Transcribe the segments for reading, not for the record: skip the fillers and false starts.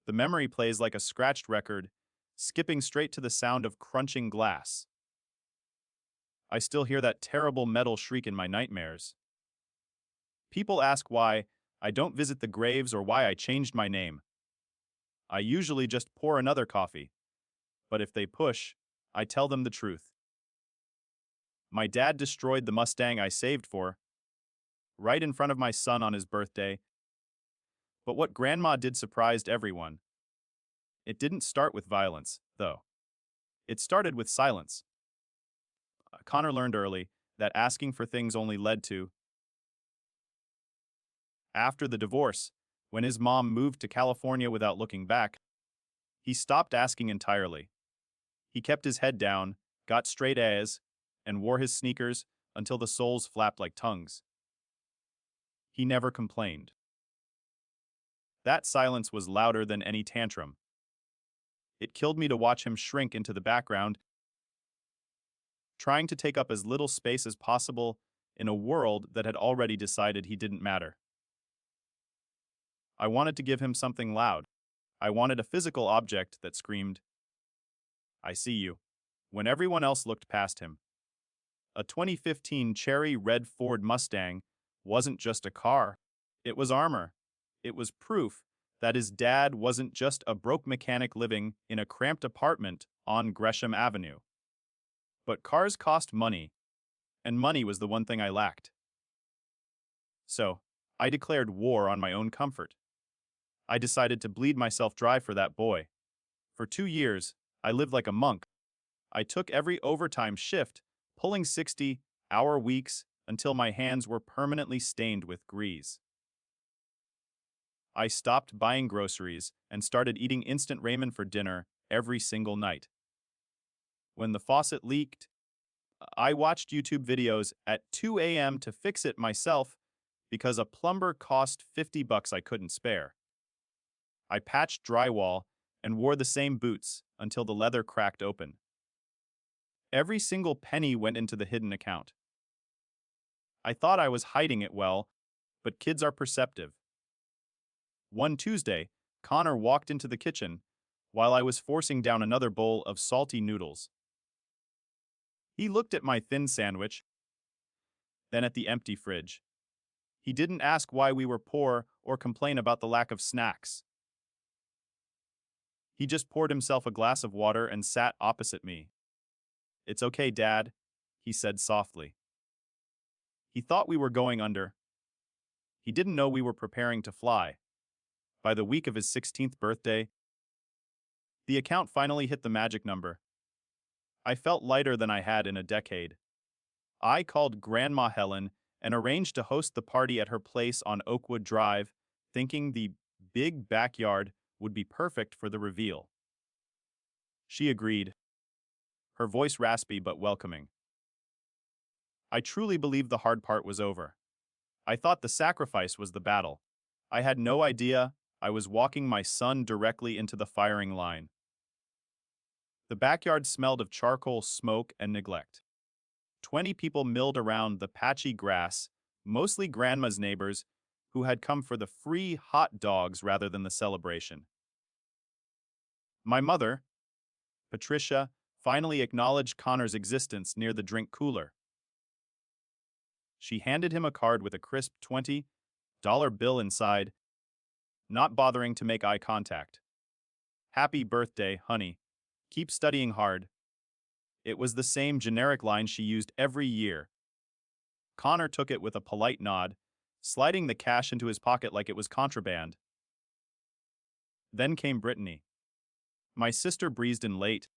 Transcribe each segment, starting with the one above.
The memory plays like a scratched record, skipping straight to the sound of crunching glass. I still hear that terrible metal shriek in my nightmares. People ask why I don't visit the graves or why I changed my name. I usually just pour another coffee, but if they push, I tell them the truth. My dad destroyed the Mustang I saved for, right in front of my son on his birthday. But what Grandma did surprised everyone. It didn't start with violence, though. It started with silence. Connor learned early that asking for things only led to. After the divorce, when his mom moved to California without looking back, he stopped asking entirely. He kept his head down, got straight A's, and wore his sneakers until the soles flapped like tongues. He never complained. That silence was louder than any tantrum. It killed me to watch him shrink into the background, trying to take up as little space as possible in a world that had already decided he didn't matter. I wanted to give him something loud. I wanted a physical object that screamed, "I see you," when everyone else looked past him. A 2015 cherry red Ford Mustang wasn't just a car. It was armor. It was proof that his dad wasn't just a broke mechanic living in a cramped apartment on Gresham Avenue. But cars cost money, and money was the one thing I lacked. So, I declared war on my own comfort. I decided to bleed myself dry for that boy. For 2 years, I lived like a monk. I took every overtime shift, pulling 60-hour weeks until my hands were permanently stained with grease. I stopped buying groceries and started eating instant ramen for dinner every single night. When the faucet leaked, I watched YouTube videos at 2 a.m. to fix it myself because a plumber cost $50 I couldn't spare. I patched drywall and wore the same boots until the leather cracked open. Every single penny went into the hidden account. I thought I was hiding it well, but kids are perceptive. One Tuesday, Connor walked into the kitchen while I was forcing down another bowl of salty noodles. He looked at my thin sandwich, then at the empty fridge. He didn't ask why we were poor or complain about the lack of snacks. He just poured himself a glass of water and sat opposite me. "It's okay, Dad," he said softly. He thought we were going under. He didn't know we were preparing to fly. By the week of his 16th birthday, the account finally hit the magic number. I felt lighter than I had in a decade. I called Grandma Helen and arranged to host the party at her place on Oakwood Drive, thinking the big backyard would be perfect for the reveal. She agreed, her voice raspy but welcoming. I truly believed the hard part was over. I thought the sacrifice was the battle. I had no idea I was walking my son directly into the firing line. The backyard smelled of charcoal, smoke, and neglect. 20 people milled around the patchy grass, mostly Grandma's neighbors, who had come for the free hot dogs rather than the celebration. My mother, Patricia, finally acknowledged Connor's existence near the drink cooler. She handed him a card with a crisp $20 bill inside, not bothering to make eye contact. "Happy birthday, honey. Keep studying hard." It was the same generic line she used every year. Connor took it with a polite nod, sliding the cash into his pocket like it was contraband. Then came Brittany. My sister breezed in late,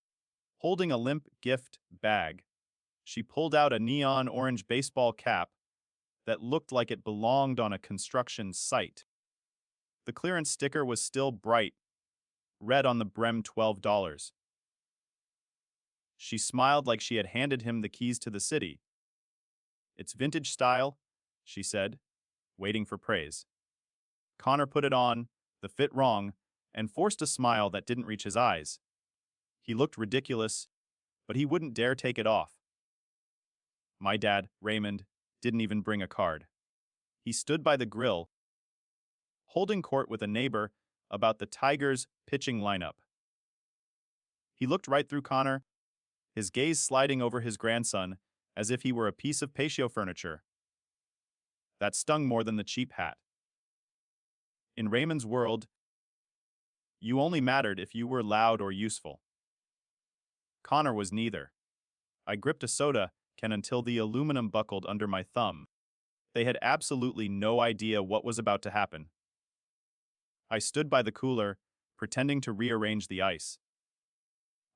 holding a limp gift bag. She pulled out a neon orange baseball cap that looked like it belonged on a construction site. The clearance sticker was still bright, red on the brim, $12. She smiled like she had handed him the keys to the city. "It's vintage style," she said, waiting for praise. Connor put it on, the fit wrong, and forced a smile that didn't reach his eyes. He looked ridiculous, but he wouldn't dare take it off. My dad, Raymond, didn't even bring a card. He stood by the grill, holding court with a neighbor about the Tigers' pitching lineup. He looked right through Connor, his gaze sliding over his grandson as if he were a piece of patio furniture. That stung more than the cheap hat. In Raymond's world, you only mattered if you were loud or useful. Connor was neither. I gripped a soda can until the aluminum buckled under my thumb. They had absolutely no idea what was about to happen. I stood by the cooler, pretending to rearrange the ice.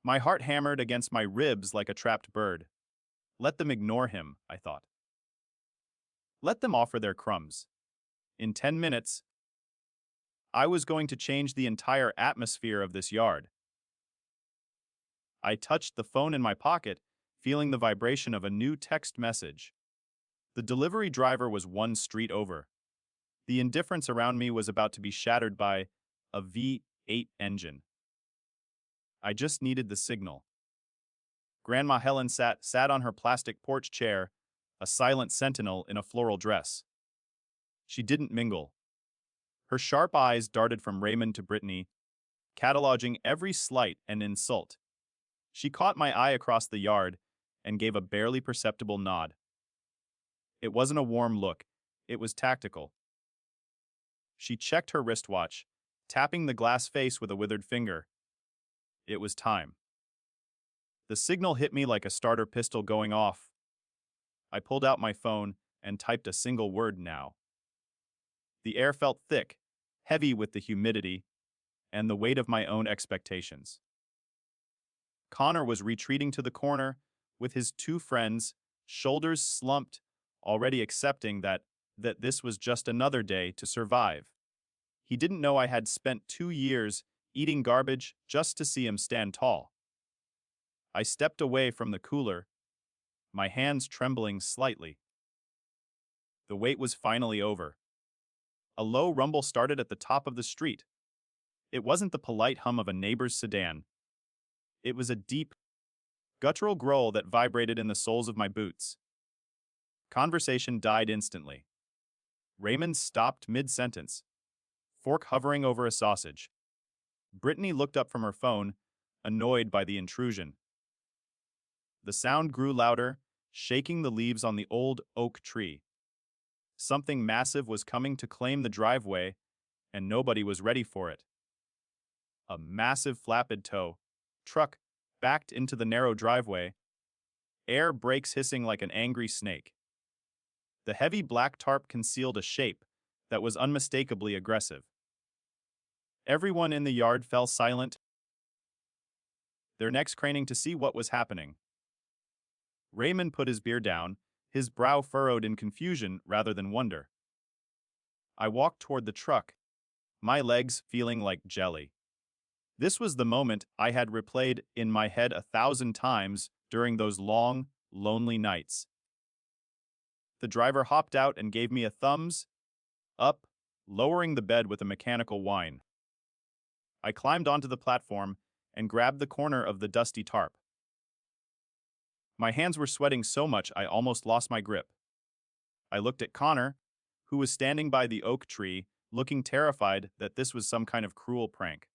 My heart hammered against my ribs like a trapped bird. Let them ignore him, I thought. Let them offer their crumbs. In 10 minutes, I was going to change the entire atmosphere of this yard. I touched the phone in my pocket, feeling the vibration of a new text message. The delivery driver was one street over. The indifference around me was about to be shattered by a V8 engine. I just needed the signal. Grandma Helen sat on her plastic porch chair, a silent sentinel in a floral dress. She didn't mingle. Her sharp eyes darted from Raymond to Brittany, cataloging every slight and insult. She caught my eye across the yard and gave a barely perceptible nod. It wasn't a warm look, it was tactical. She checked her wristwatch, tapping the glass face with a withered finger. It was time. The signal hit me like a starter pistol going off. I pulled out my phone and typed a single word: now. The air felt thick, heavy with the humidity and the weight of my own expectations. Connor was retreating to the corner with his two friends, shoulders slumped, already accepting that this was just another day to survive. He didn't know I had spent 2 years eating garbage just to see him stand tall. I stepped away from the cooler, my hands trembling slightly. The wait was finally over. A low rumble started at the top of the street. It wasn't the polite hum of a neighbor's sedan. It was a deep, guttural growl that vibrated in the soles of my boots. Conversation died instantly. Raymond stopped mid-sentence, fork hovering over a sausage. Brittany looked up from her phone, annoyed by the intrusion. The sound grew louder, shaking the leaves on the old oak tree. Something massive was coming to claim the driveway, and nobody was ready for it. A massive flatbed tow truck backed into the narrow driveway, air brakes hissing like an angry snake. The heavy black tarp concealed a shape that was unmistakably aggressive. Everyone in the yard fell silent, their necks craning to see what was happening. Raymond put his beer down, his brow furrowed in confusion rather than wonder. I walked toward the truck, my legs feeling like jelly. This was the moment I had replayed in my head 1,000 times during those long, lonely nights. The driver hopped out and gave me a thumbs up, lowering the bed with a mechanical whine. I climbed onto the platform and grabbed the corner of the dusty tarp. My hands were sweating so much I almost lost my grip. I looked at Connor, who was standing by the oak tree, looking terrified that this was some kind of cruel prank.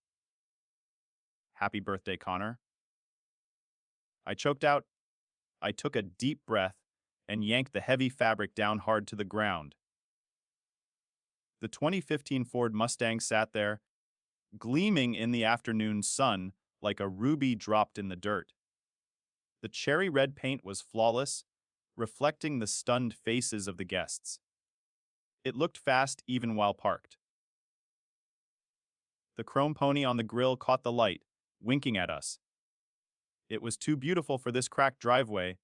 Happy birthday, Connor. I choked out. I took a deep breath and yanked the heavy fabric down hard to the ground. The 2015 Ford Mustang sat there, gleaming in the afternoon sun like a ruby dropped in the dirt. The cherry red paint was flawless, reflecting the stunned faces of the guests. It looked fast even while parked. The chrome pony on the grill caught the light, winking at us. It was too beautiful for this cracked driveway,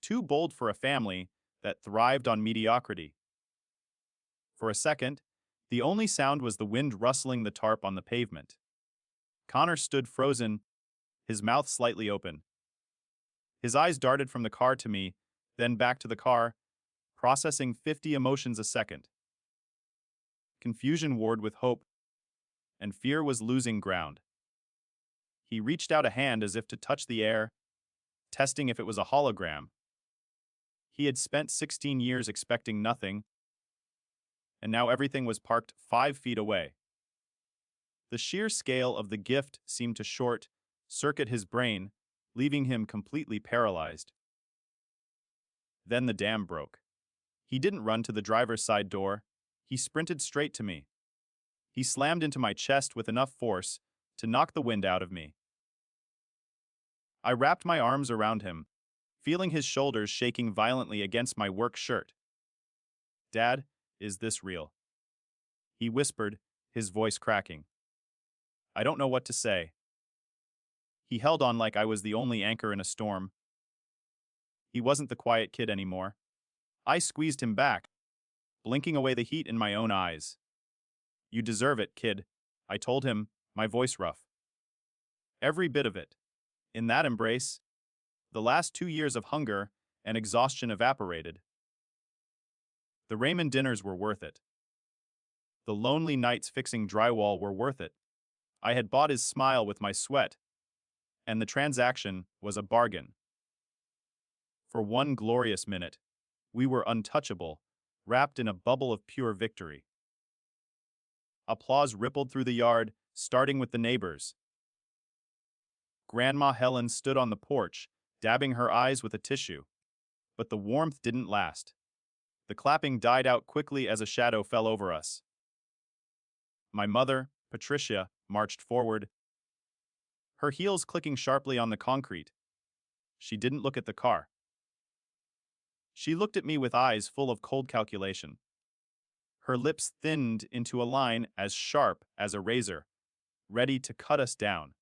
too bold for a family that thrived on mediocrity. For a second, the only sound was the wind rustling the tarp on the pavement. Connor stood frozen, his mouth slightly open. His eyes darted from the car to me, then back to the car, processing 50 emotions a second. Confusion warred with hope, and fear was losing ground. He reached out a hand as if to touch the air, testing if it was a hologram. He had spent 16 years expecting nothing, and now everything was parked 5 feet away. The sheer scale of the gift seemed to short-circuit his brain, leaving him completely paralyzed. Then the dam broke. He didn't run to the driver's side door. He sprinted straight to me. He slammed into my chest with enough force to knock the wind out of me. I wrapped my arms around him, feeling his shoulders shaking violently against my work shirt. "Dad, is this real?" he whispered, his voice cracking. I don't know what to say. He held on like I was the only anchor in a storm. He wasn't the quiet kid anymore. I squeezed him back, blinking away the heat in my own eyes. "You deserve it, kid," I told him, my voice rough. Every bit of it. In that embrace, the last 2 years of hunger and exhaustion evaporated. The Raymond dinners were worth it. The lonely nights fixing drywall were worth it. I had bought his smile with my sweat, and the transaction was a bargain. For one glorious minute, we were untouchable, wrapped in a bubble of pure victory. Applause rippled through the yard, starting with the neighbors. Grandma Helen stood on the porch, dabbing her eyes with a tissue. But the warmth didn't last. The clapping died out quickly as a shadow fell over us. My mother, Patricia, marched forward, her heels clicking sharply on the concrete. She didn't look at the car. She looked at me with eyes full of cold calculation. Her lips thinned into a line as sharp as a razor, ready to cut us down.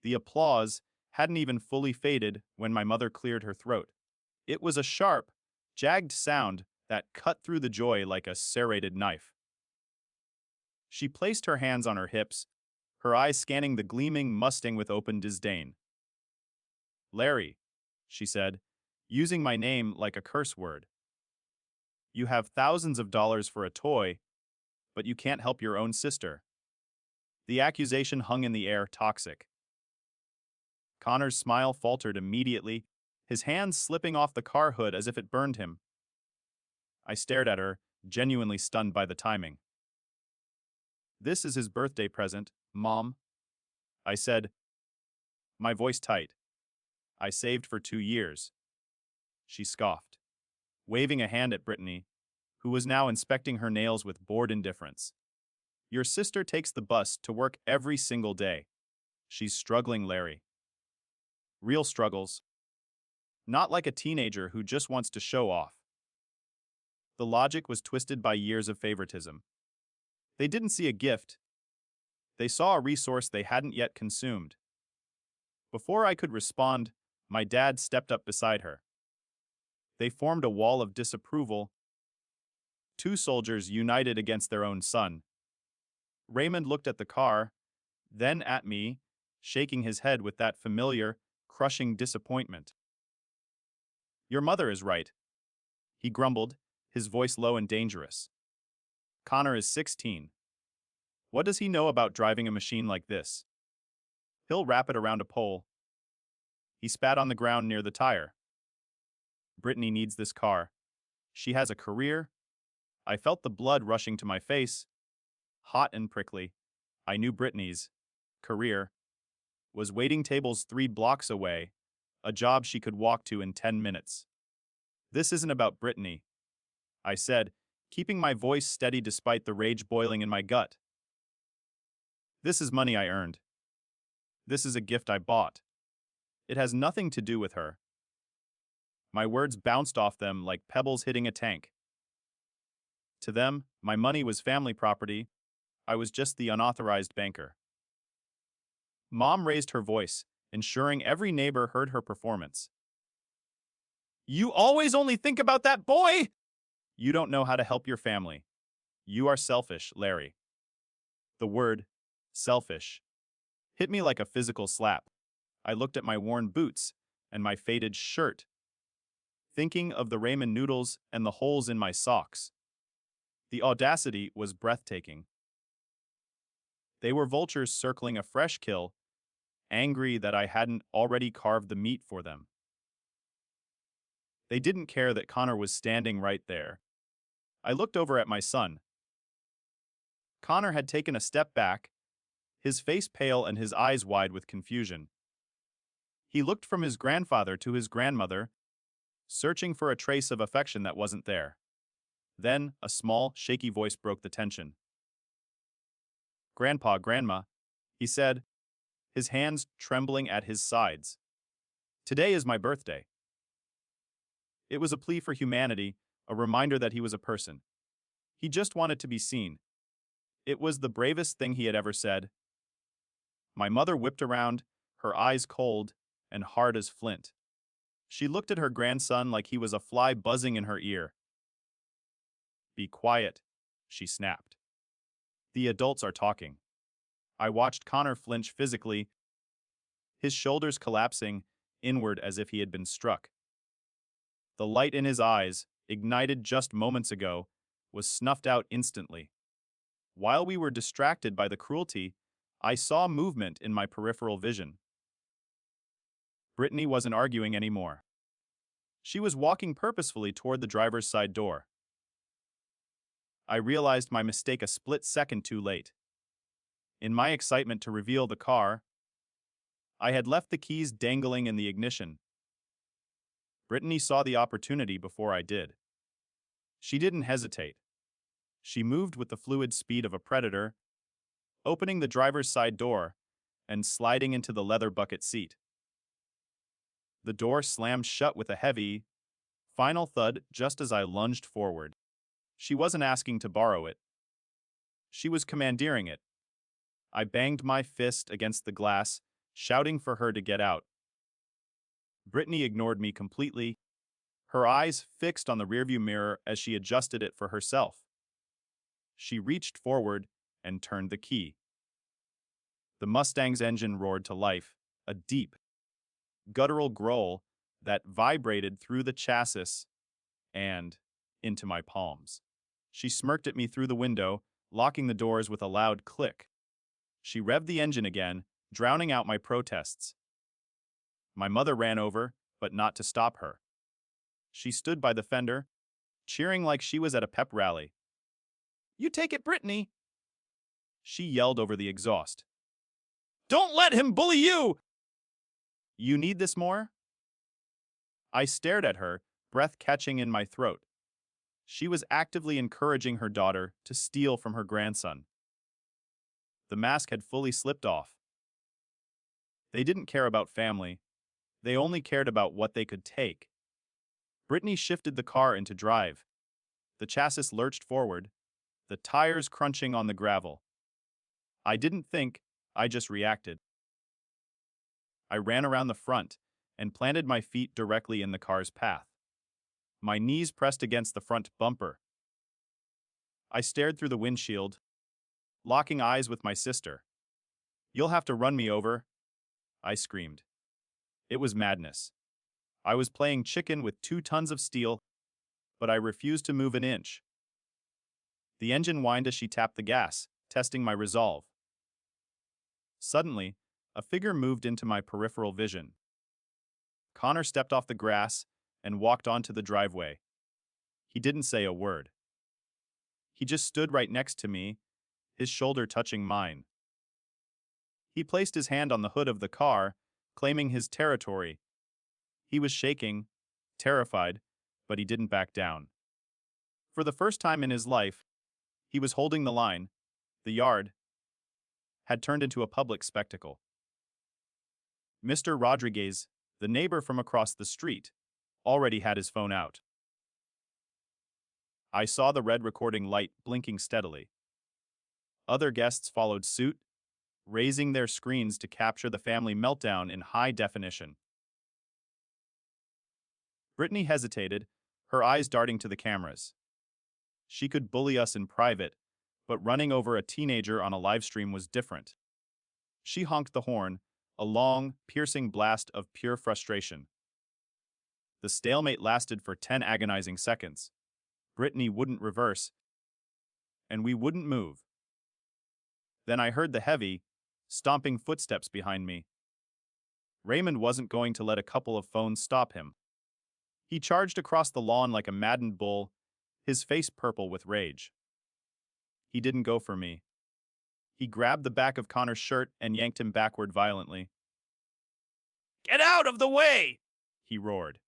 The applause hadn't even fully faded when my mother cleared her throat. It was a sharp, jagged sound that cut through the joy like a serrated knife. She placed her hands on her hips, her eyes scanning the gleaming Mustang with open disdain. "Larry," she said, using my name like a curse word. "You have thousands of dollars for a toy, but you can't help your own sister." The accusation hung in the air, toxic. Connor's smile faltered immediately, his hands slipping off the car hood as if it burned him. I stared at her, genuinely stunned by the timing. "This is his birthday present, Mom," I said, my voice tight. "I saved for 2 years." She scoffed, waving a hand at Brittany, who was now inspecting her nails with bored indifference. "Your sister takes the bus to work every single day. She's struggling, Larry. Real struggles. Not like a teenager who just wants to show off." The logic was twisted by years of favoritism. They didn't see a gift. They saw a resource they hadn't yet consumed. Before I could respond, my dad stepped up beside her. They formed a wall of disapproval, two soldiers united against their own son. Raymond looked at the car, then at me, shaking his head with that familiar, crushing disappointment. "Your mother is right," he grumbled, his voice low and dangerous. "Connor is 16. What does he know about driving a machine like this? He'll wrap it around a pole." He spat on the ground near the tire. "Brittany needs this car. She has a career." I felt the blood rushing to my face, hot and prickly. I knew Brittany's career was waiting tables 3 blocks away, a job she could walk to in 10 minutes. "This isn't about Brittany," I said, keeping my voice steady despite the rage boiling in my gut. "This is money I earned. This is a gift I bought. It has nothing to do with her." My words bounced off them like pebbles hitting a tank. To them, my money was family property. I was just the unauthorized banker. Mom raised her voice, ensuring every neighbor heard her performance. "You always only think about that boy!" "You don't know how to help your family. You are selfish, Larry." The word, selfish, hit me like a physical slap. I looked at my worn boots and my faded shirt, thinking of the ramen noodles and the holes in my socks. The audacity was breathtaking. They were vultures circling a fresh kill, angry that I hadn't already carved the meat for them. They didn't care that Connor was standing right there. I looked over at my son. Connor had taken a step back, his face pale and his eyes wide with confusion. He looked from his grandfather to his grandmother, searching for a trace of affection that wasn't there. Then, a small, shaky voice broke the tension. "Grandpa, Grandma," he said, his hands trembling at his sides. "Today is my birthday." It was a plea for humanity, a reminder that he was a person. He just wanted to be seen. It was the bravest thing he had ever said. My mother whipped around, her eyes cold and hard as flint. She looked at her grandson like he was a fly buzzing in her ear. "Be quiet," she snapped. "The adults are talking." I watched Connor flinch physically, his shoulders collapsing inward as if he had been struck. The light in his eyes, ignited just moments ago, was snuffed out instantly. While we were distracted by the cruelty, I saw movement in my peripheral vision. Brittany wasn't arguing anymore. She was walking purposefully toward the driver's side door. I realized my mistake a split second too late. In my excitement to reveal the car, I had left the keys dangling in the ignition. Brittany saw the opportunity before I did. She didn't hesitate. She moved with the fluid speed of a predator, opening the driver's side door and sliding into the leather bucket seat. The door slammed shut with a heavy, final thud just as I lunged forward. She wasn't asking to borrow it. She was commandeering it. I banged my fist against the glass, shouting for her to get out. Brittany ignored me completely, her eyes fixed on the rearview mirror as she adjusted it for herself. She reached forward and turned the key. The Mustang's engine roared to life, a deep, guttural growl that vibrated through the chassis and into my palms. She smirked at me through the window, locking the doors with a loud click. She revved the engine again, drowning out my protests. My mother ran over, but not to stop her. She stood by the fender, cheering like she was at a pep rally. "You take it, Brittany!" She yelled over the exhaust. "Don't let him bully you!" "You need this more?" I stared at her, breath catching in my throat. She was actively encouraging her daughter to steal from her grandson. The mask had fully slipped off. They didn't care about family. They only cared about what they could take. Brittany shifted the car into drive. The chassis lurched forward, the tires crunching on the gravel. I didn't think, I just reacted. I ran around the front and planted my feet directly in the car's path. My knees pressed against the front bumper. I stared through the windshield, locking eyes with my sister. "You'll have to run me over," I screamed. It was madness. I was playing chicken with 2 tons of steel, but I refused to move an inch. The engine whined as she tapped the gas, testing my resolve. Suddenly, a figure moved into my peripheral vision. Connor stepped off the grass and walked onto the driveway. He didn't say a word. He just stood right next to me, his shoulder touching mine. He placed his hand on the hood of the car, claiming his territory. He was shaking, terrified, but he didn't back down. For the first time in his life, he was holding the line. The yard had turned into a public spectacle. Mr. Rodriguez, the neighbor from across the street, already had his phone out. I saw the red recording light blinking steadily. Other guests followed suit, raising their screens to capture the family meltdown in high definition. Brittany hesitated, her eyes darting to the cameras. She could bully us in private, but running over a teenager on a live stream was different. She honked the horn, a long, piercing blast of pure frustration. The stalemate lasted for 10 agonizing seconds. Brittany wouldn't reverse, and we wouldn't move. Then I heard the heavy, stomping footsteps behind me. Raymond wasn't going to let a couple of phones stop him. He charged across the lawn like a maddened bull, his face purple with rage. He didn't go for me. He grabbed the back of Connor's shirt and yanked him backward violently. "Get out of the way!" he roared.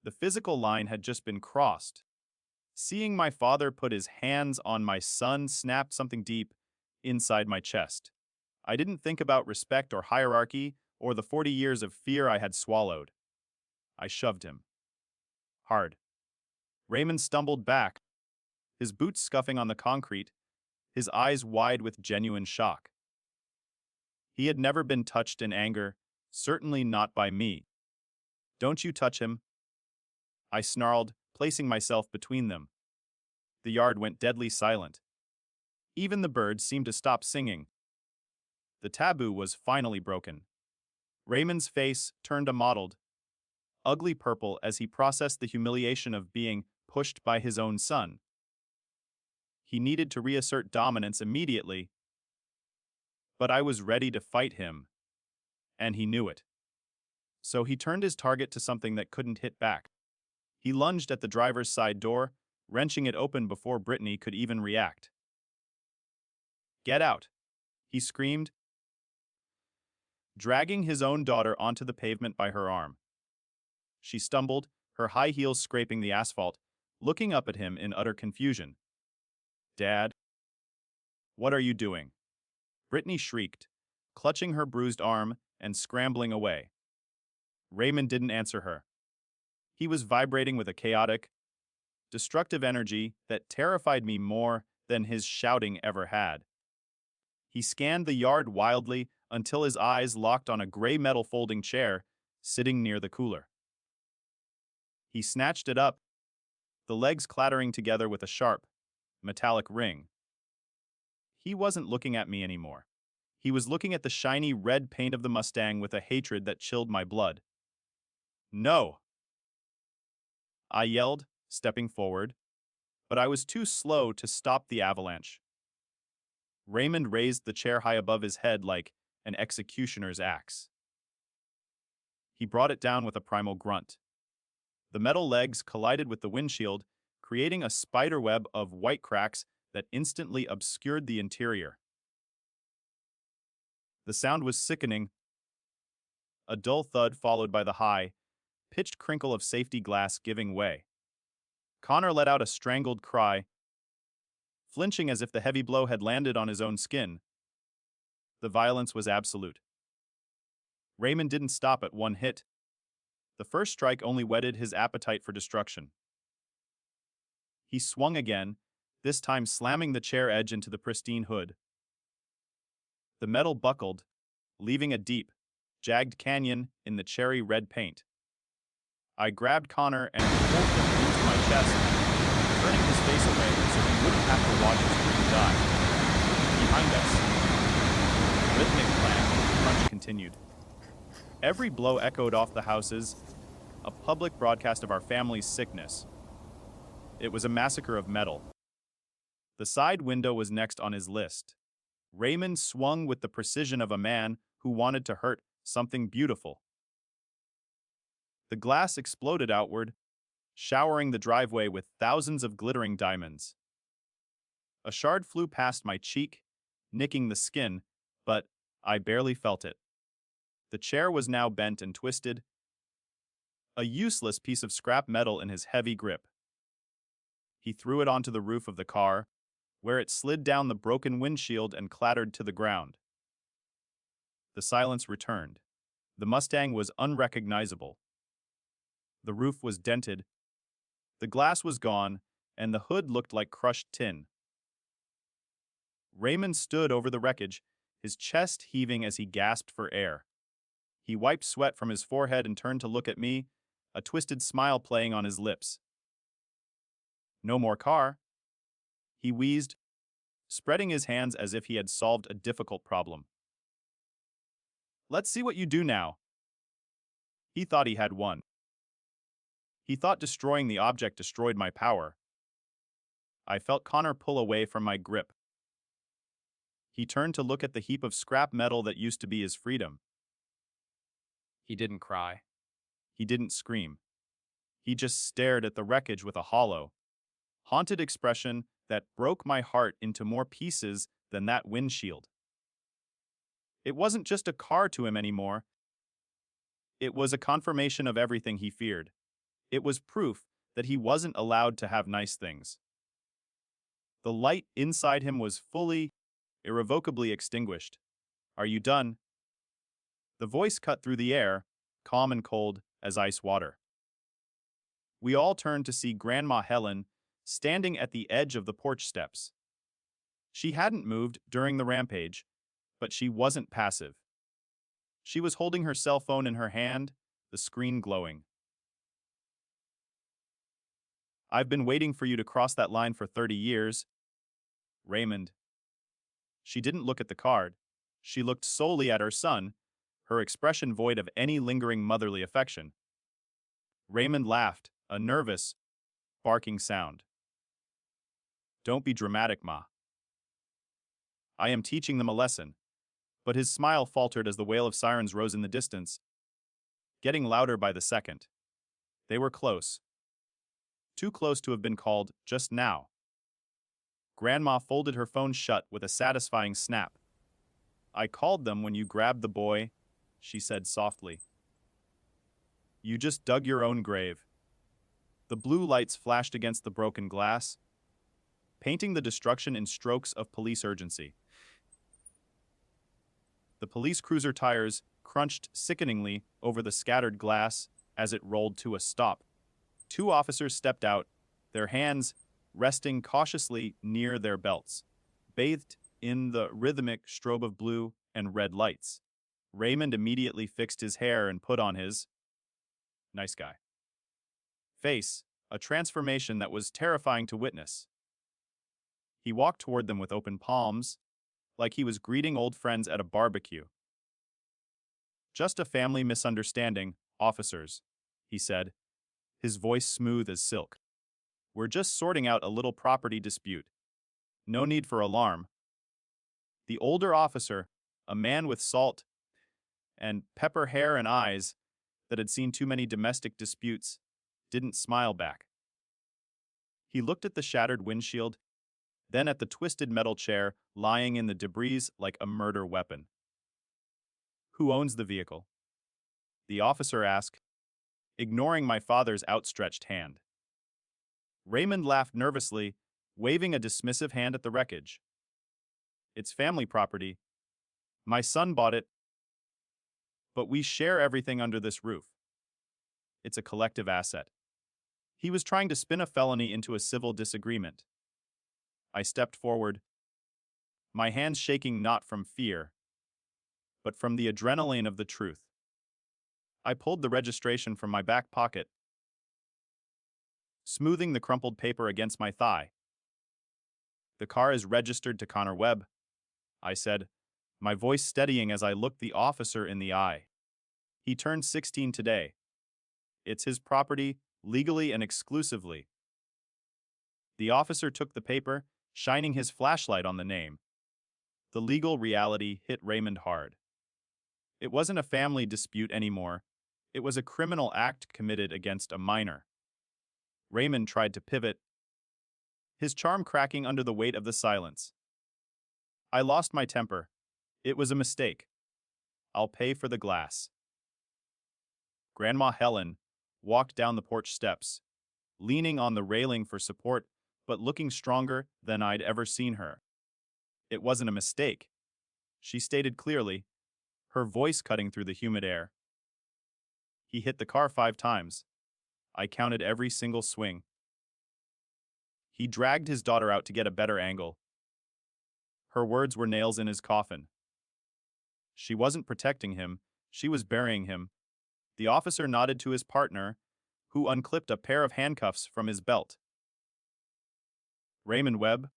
The physical line had just been crossed. Seeing my father put his hands on my son snapped something deep inside my chest. I didn't think about respect or hierarchy or the 40 years of fear I had swallowed. I shoved him. Hard. Raymond stumbled back, his boots scuffing on the concrete, his eyes wide with genuine shock. He had never been touched in anger, certainly not by me. "Don't you touch him," I snarled, placing myself between them. The yard went deadly silent. Even the birds seemed to stop singing. The taboo was finally broken. Raymond's face turned a mottled, ugly purple as he processed the humiliation of being pushed by his own son. He needed to reassert dominance immediately, but I was ready to fight him, and he knew it. So he turned his target to something that couldn't hit back. He lunged at the driver's side door, wrenching it open before Brittany could even react. "Get out," he screamed, dragging his own daughter onto the pavement by her arm. She stumbled, her high heels scraping the asphalt, looking up at him in utter confusion. "Dad, what are you doing?" Brittany shrieked, clutching her bruised arm and scrambling away. Raymond didn't answer her. He was vibrating with a chaotic, destructive energy that terrified me more than his shouting ever had. He scanned the yard wildly until his eyes locked on a gray metal folding chair sitting near the cooler. He snatched it up, the legs clattering together with a sharp, metallic ring. He wasn't looking at me anymore. He was looking at the shiny red paint of the Mustang with a hatred that chilled my blood. "No!" I yelled, stepping forward, but I was too slow to stop the avalanche. Raymond raised the chair high above his head like an executioner's axe. He brought it down with a primal grunt. The metal legs collided with the windshield, creating a spiderweb of white cracks that instantly obscured the interior. The sound was sickening, a dull thud followed by the high, pitched crinkle of safety glass giving way. Connor let out a strangled cry, flinching as if the heavy blow had landed on his own skin. The violence was absolute. Raymond didn't stop at one hit. The first strike only whetted his appetite for destruction. He swung again, this time slamming the chair edge into the pristine hood. The metal buckled, leaving a deep, jagged canyon in the cherry red paint. I grabbed Connor and pulled him into my chest, turning his face away so he wouldn't have to watch his crew die. Behind us, rhythmic clang, the crunch continued. Every blow echoed off the houses, a public broadcast of our family's sickness. It was a massacre of metal. The side window was next on his list. Raymond swung with the precision of a man who wanted to hurt something beautiful. The glass exploded outward, showering the driveway with thousands of glittering diamonds. A shard flew past my cheek, nicking the skin, but I barely felt it. The chair was now bent and twisted, a useless piece of scrap metal in his heavy grip. He threw it onto the roof of the car, where it slid down the broken windshield and clattered to the ground. The silence returned. The Mustang was unrecognizable. The roof was dented, the glass was gone, and the hood looked like crushed tin. Raymond stood over the wreckage, his chest heaving as he gasped for air. He wiped sweat from his forehead and turned to look at me, a twisted smile playing on his lips. "No more car," he wheezed, spreading his hands as if he had solved a difficult problem. "Let's see what you do now." He thought he had won. He thought destroying the object destroyed my power. I felt Connor pull away from my grip. He turned to look at the heap of scrap metal that used to be his freedom. He didn't cry. He didn't scream. He just stared at the wreckage with a hollow, haunted expression that broke my heart into more pieces than that windshield. It wasn't just a car to him anymore. It was a confirmation of everything he feared. It was proof that he wasn't allowed to have nice things. The light inside him was fully, irrevocably extinguished. "Are you done?" The voice cut through the air, calm and cold as ice water. We all turned to see Grandma Helen standing at the edge of the porch steps. She hadn't moved during the rampage, but she wasn't passive. She was holding her cell phone in her hand, the screen glowing. "I've been waiting for you to cross that line for 30 years. Raymond." She didn't look at the card. She looked solely at her son, her expression void of any lingering motherly affection. Raymond laughed, a nervous, barking sound. "Don't be dramatic, Ma. I am teaching them a lesson." But his smile faltered as the wail of sirens rose in the distance, getting louder by the second. They were close. Too close to have been called just now. Grandma folded her phone shut with a satisfying snap. "I called them when you grabbed the boy," she said softly. "You just dug your own grave." The blue lights flashed against the broken glass, painting the destruction in strokes of police urgency. The police cruiser tires crunched sickeningly over the scattered glass as it rolled to a stop. Two officers stepped out, their hands resting cautiously near their belts, bathed in the rhythmic strobe of blue and red lights. Raymond immediately fixed his hair and put on his nice guy face, a transformation that was terrifying to witness. He walked toward them with open palms, like he was greeting old friends at a barbecue. "Just a family misunderstanding, officers," he said, his voice smooth as silk. "We're just sorting out a little property dispute. No need for alarm." The older officer, a man with salt and pepper hair and eyes that had seen too many domestic disputes, didn't smile back. He looked at the shattered windshield, then at the twisted metal chair lying in the debris like a murder weapon. "Who owns the vehicle?" the officer asked, ignoring my father's outstretched hand. Raymond laughed nervously, waving a dismissive hand at the wreckage. "It's family property. My son bought it, but we share everything under this roof. It's a collective asset." He was trying to spin a felony into a civil disagreement. I stepped forward, my hands shaking not from fear, but from the adrenaline of the truth. I pulled the registration from my back pocket, smoothing the crumpled paper against my thigh. "The car is registered to Connor Webb," I said, my voice steadying as I looked the officer in the eye. "He turned 16 today. It's his property, legally and exclusively." The officer took the paper, shining his flashlight on the name. The legal reality hit Raymond hard. It wasn't a family dispute anymore. It was a criminal act committed against a minor. Raymond tried to pivot, his charm cracking under the weight of the silence. I lost my temper. "It was a mistake. I'll pay for the glass." Grandma Helen walked down the porch steps, leaning on the railing for support, but looking stronger than I'd ever seen her. "It wasn't a mistake," she stated clearly, her voice cutting through the humid air. "He hit the car 5 times. I counted every single swing. He dragged his daughter out to get a better angle. Her words were nails in his coffin. She wasn't protecting him, she was burying him." The officer nodded to his partner, who unclipped a pair of handcuffs from his belt. "Raymond Webb,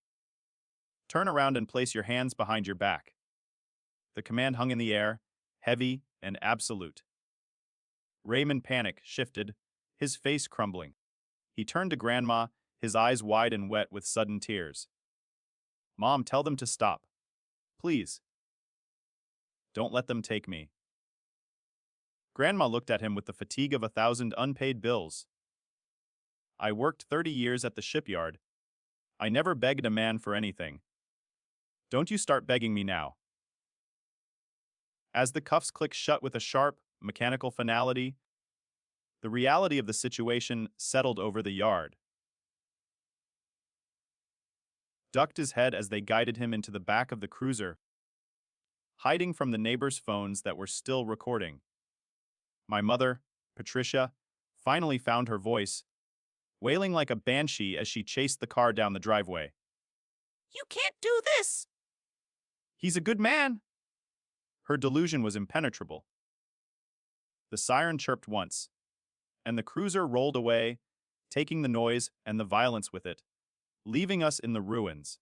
turn around and place your hands behind your back." The command hung in the air, heavy and absolute. Raymond panic shifted, his face crumbling. He turned to Grandma, his eyes wide and wet with sudden tears. "Mom, tell them to stop. Please. Don't let them take me." Grandma looked at him with the fatigue of 1,000 unpaid bills. "I worked 30 years at the shipyard. I never begged a man for anything. Don't you start begging me now. As the cuffs clicked shut with a sharp, mechanical finality, the reality of the situation settled over the yard. Ducked his head as they guided him into the back of the cruiser, hiding from the neighbors' phones that were still recording. My mother, Patricia, finally found her voice, wailing like a banshee as she chased the car down the driveway. "You can't do this!" "He's a good man!" Her delusion was impenetrable. The siren chirped once, and the cruiser rolled away, taking the noise and the violence with it, leaving us in the ruins.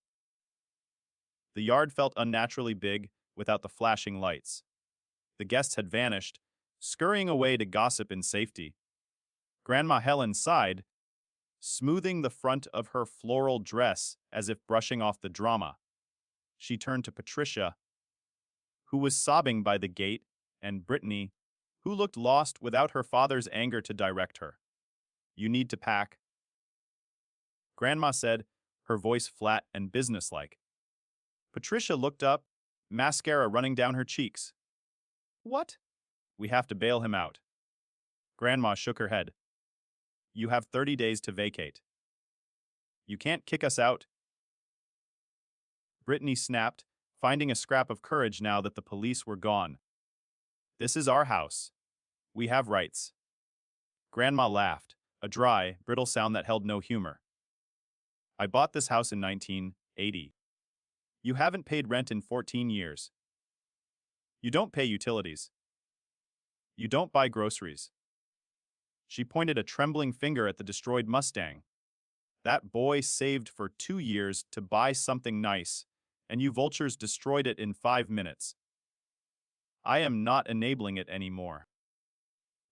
The yard felt unnaturally big without the flashing lights. The guests had vanished, scurrying away to gossip in safety. Grandma Helen sighed, smoothing the front of her floral dress as if brushing off the drama. She turned to Patricia, who was sobbing by the gate, and Brittany, who looked lost without her father's anger to direct her. "You need to pack," Grandma said, her voice flat and businesslike. Patricia looked up, mascara running down her cheeks. "What?" "We have to bail him out." Grandma shook her head. "You have 30 days to vacate." "You can't kick us out." Brittany snapped, finding a scrap of courage now that the police were gone. "This is our house. We have rights." Grandma laughed, a dry, brittle sound that held no humor. "I bought this house in 1980. You haven't paid rent in 14 years. You don't pay utilities. You don't buy groceries." She pointed a trembling finger at the destroyed Mustang. "That boy saved for 2 years to buy something nice, and you vultures destroyed it in 5 minutes. I am not enabling it anymore.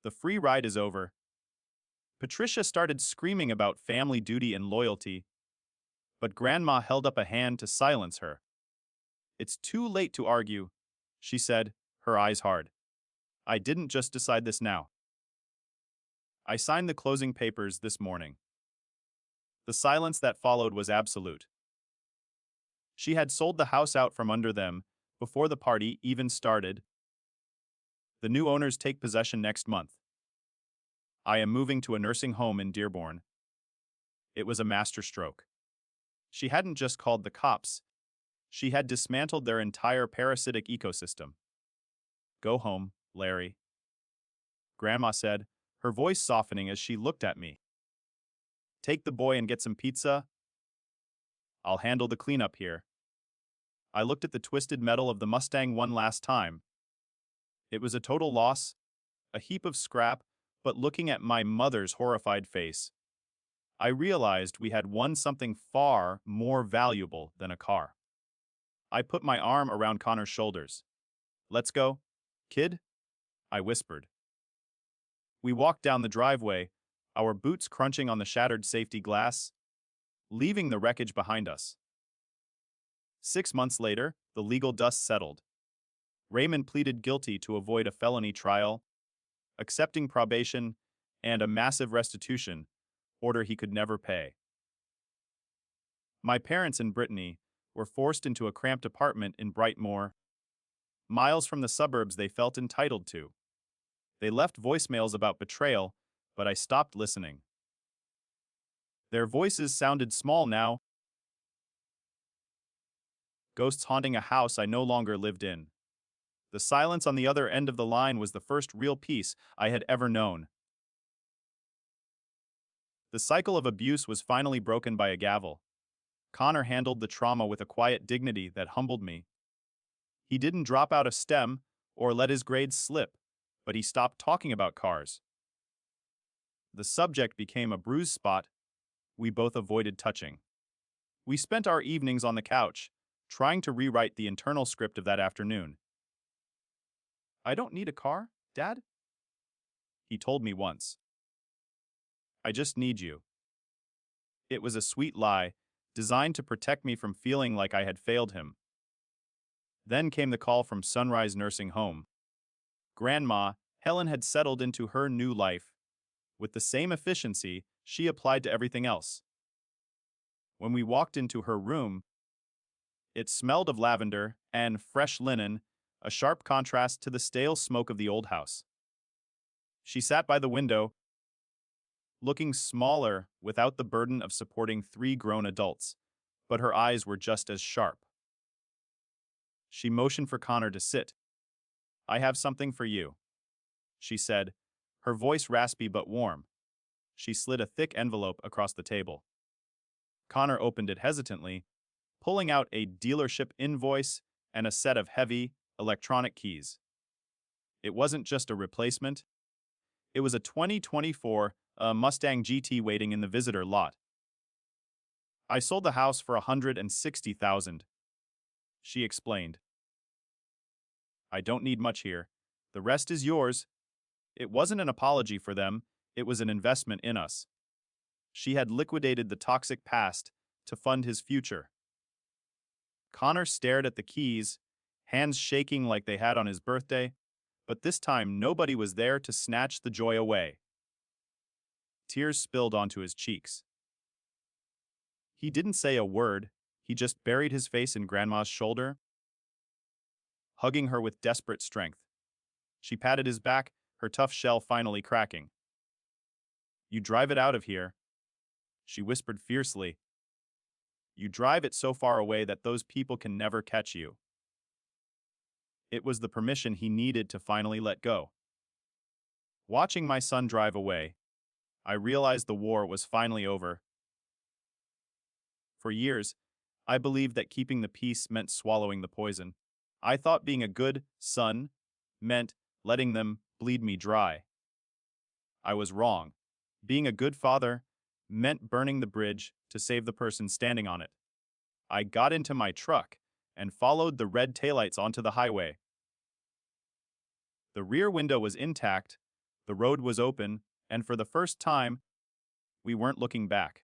The free ride is over." Patricia started screaming about family duty and loyalty, but Grandma held up a hand to silence her. "It's too late to argue," she said, her eyes hard. "I didn't just decide this now. I signed the closing papers this morning." The silence that followed was absolute. She had sold the house out from under them before the party even started. "The new owners take possession next month. I am moving to a nursing home in Dearborn." It was a masterstroke. She hadn't just called the cops. She had dismantled their entire parasitic ecosystem. "Go home, Larry," Grandma said, her voice softening as she looked at me. "Take the boy and get some pizza. I'll handle the cleanup here." I looked at the twisted metal of the Mustang one last time. It was a total loss, a heap of scrap, but looking at my mother's horrified face, I realized we had won something far more valuable than a car. I put my arm around Connor's shoulders. "Let's go, kid," I whispered. We walked down the driveway, our boots crunching on the shattered safety glass, leaving the wreckage behind us. 6 months later, the legal dust settled. Raymond pleaded guilty to avoid a felony trial, accepting probation and a massive restitution order he could never pay. My parents and Brittany were forced into a cramped apartment in Brightmoor, miles from the suburbs they felt entitled to. They left voicemails about betrayal, but I stopped listening. Their voices sounded small now, ghosts haunting a house I no longer lived in. The silence on the other end of the line was the first real peace I had ever known. The cycle of abuse was finally broken by a gavel. Connor handled the trauma with a quiet dignity that humbled me. He didn't drop out of STEM or let his grades slip, but he stopped talking about cars. The subject became a bruised spot we both avoided touching. We spent our evenings on the couch, trying to rewrite the internal script of that afternoon. "I don't need a car, Dad," he told me once. "I just need you." It was a sweet lie, designed to protect me from feeling like I had failed him. Then came the call from Sunrise Nursing Home. Grandma, Helen, had settled into her new life, with the same efficiency she applied to everything else. When we walked into her room, It smelled of lavender and fresh linen, a sharp contrast to the stale smoke of the old house. She sat by the window, looking smaller without the burden of supporting three grown adults, but her eyes were just as sharp. She motioned for Connor to sit. "I have something for you," she said, her voice raspy but warm. She slid a thick envelope across the table. Connor opened it hesitantly, pulling out a dealership invoice and a set of heavy, electronic keys. It wasn't just a replacement. It was a 2024 Mustang GT waiting in the visitor lot. "I sold the house for $160,000, she explained. "I don't need much here. The rest is yours." It wasn't an apology for them, it was an investment in us. She had liquidated the toxic past to fund his future. Connor stared at the keys, hands shaking like they had on his birthday, but this time nobody was there to snatch the joy away. Tears spilled onto his cheeks. He didn't say a word, he just buried his face in Grandma's shoulder, hugging her with desperate strength. She patted his back, her tough shell finally cracking. "You drive it out of here," she whispered fiercely. "You drive it so far away that those people can never catch you." It was the permission he needed to finally let go. Watching my son drive away, I realized the war was finally over. For years, I believed that keeping the peace meant swallowing the poison. I thought being a good son meant letting them bleed me dry. I was wrong. Being a good father meant burning the bridge to save the person standing on it. I got into my truck and followed the red taillights onto the highway. The rear window was intact, the road was open, and for the first time, we weren't looking back.